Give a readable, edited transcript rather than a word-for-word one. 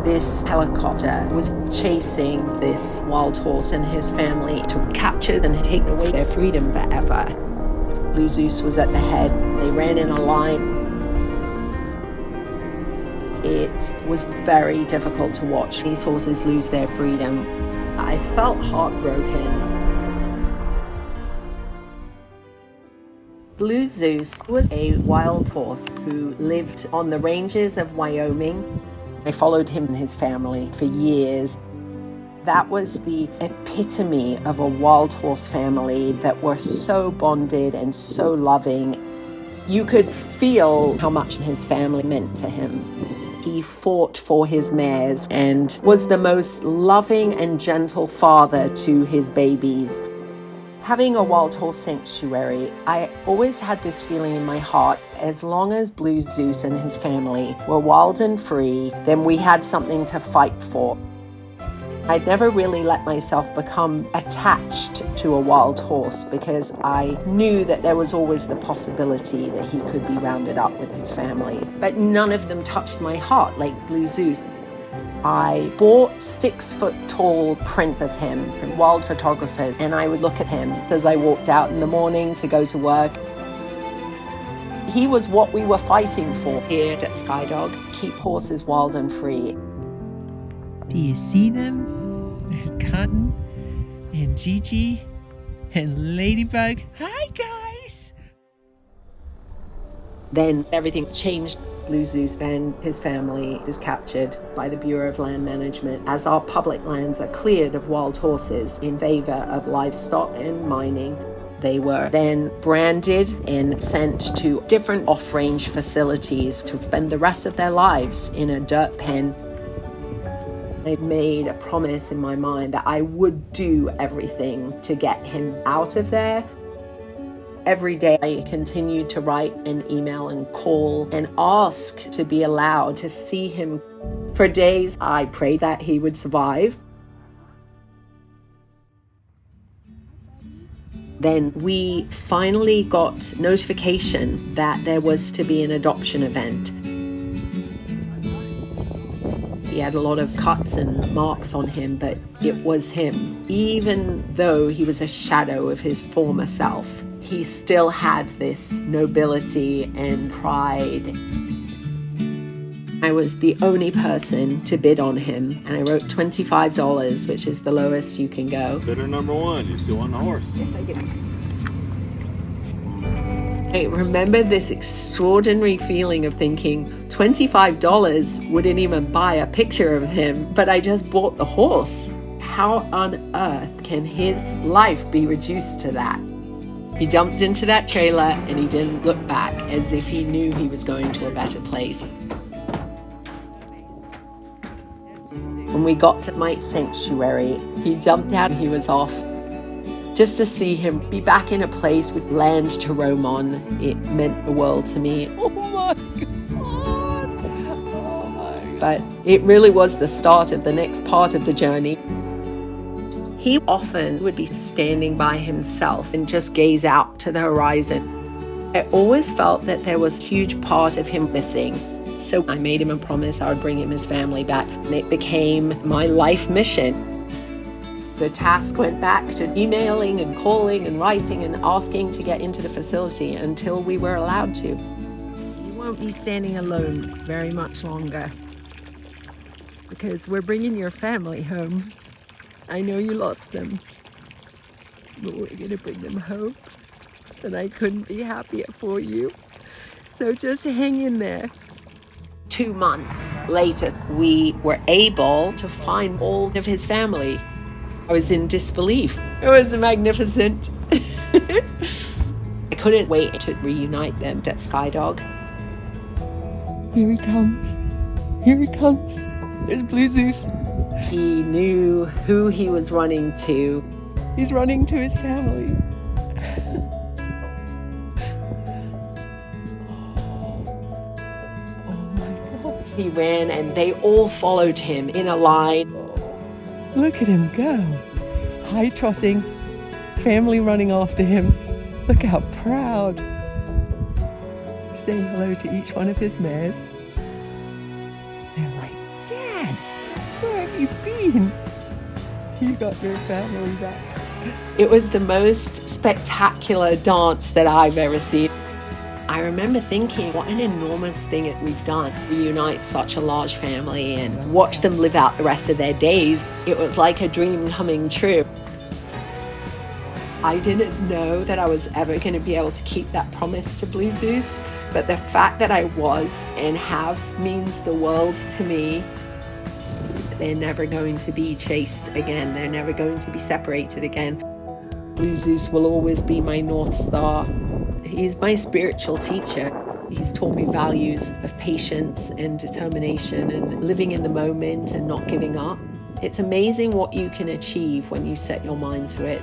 This helicopter was chasing this wild horse and his family to capture and take away their freedom forever. Blue Zeus was at the head. They ran in a line. It was very difficult to watch these horses lose their freedom. I felt heartbroken. Blue Zeus was a wild horse who lived on the ranges of Wyoming. I followed him and his family for years. That was the epitome of a wild horse family that were so bonded and so loving. You could feel how much his family meant to him. He fought for his mares and was the most loving and gentle father to his babies. Having a wild horse sanctuary, I always had this feeling in my heart, as long as Blue Zeus and his family were wild and free, then we had something to fight for. I'd never really let myself become attached to a wild horse because I knew that there was always the possibility that he could be rounded up with his family. But none of them touched my heart like Blue Zeus. I bought 6-foot-tall print of him from wild photographers, and I would look at him as I walked out in the morning to go to work. He was what we were fighting for here at Skydog, keep horses wild and free. Do you see them? There's Cotton and Gigi and Ladybug. Hi, guys! Then everything changed. Blue Zeus and his family is captured by the Bureau of Land Management as our public lands are cleared of wild horses in favor of livestock and mining. They were then branded and sent to different off-range facilities to spend the rest of their lives in a dirt pen. I'd made a promise in my mind that I would do everything to get him out of there. Every day I continued to write and email and call and ask to be allowed to see him. For days I prayed that he would survive. Then we finally got notification that there was to be an adoption event. He had a lot of cuts and marks on him, but it was him. Even though he was a shadow of his former self, he still had this nobility and pride. I was the only person to bid on him, and I wrote $25, which is the lowest you can go. Bidder number one, you still want the horse? Yes, I do. I remember this extraordinary feeling of thinking $25 wouldn't even buy a picture of him, but I just bought the horse. How on earth can his life be reduced to that? He jumped into that trailer and he didn't look back, as if he knew he was going to a better place. When we got to my sanctuary, he jumped out and he was off. Just to see him be back in a place with land to roam on, it meant the world to me. Oh my God! Oh my. But it really was the start of the next part of the journey. He often would be standing by himself and just gaze out to the horizon. I always felt that there was a huge part of him missing. So I made him a promise I would bring him his family back, and it became my life mission. The task went back to emailing and calling and writing and asking to get into the facility until we were allowed to. You won't be standing alone very much longer, because we're bringing your family home. I know you lost them, but we're going to bring them home, and I couldn't be happier for you. So just hang in there. 2 months later, we were able to find all of his family. I was in disbelief. It was magnificent. I couldn't wait to reunite them at Skydog. Here he comes. Here he comes. There's Blue Zeus. He knew who he was running to. He's running to his family. Oh my God. He ran and they all followed him in a line. Look at him go. High trotting. Family running after him. Look how proud. Saying hello to each one of his mares. They're like, Dad, Where have you been? You got your family back. It was the most spectacular dance that I've ever seen. I remember thinking, what an enormous thing we've done. Reunite such a large family and watch them live out the rest of their days. It was like a dream coming true. I didn't know that I was ever going to be able to keep that promise to Blue Zeus, but the fact that I was and have means the world to me. They're never going to be chased again. They're never going to be separated again. Blue Zeus will always be my North Star. He's my spiritual teacher. He's taught me values of patience and determination and living in the moment and not giving up. It's amazing what you can achieve when you set your mind to it.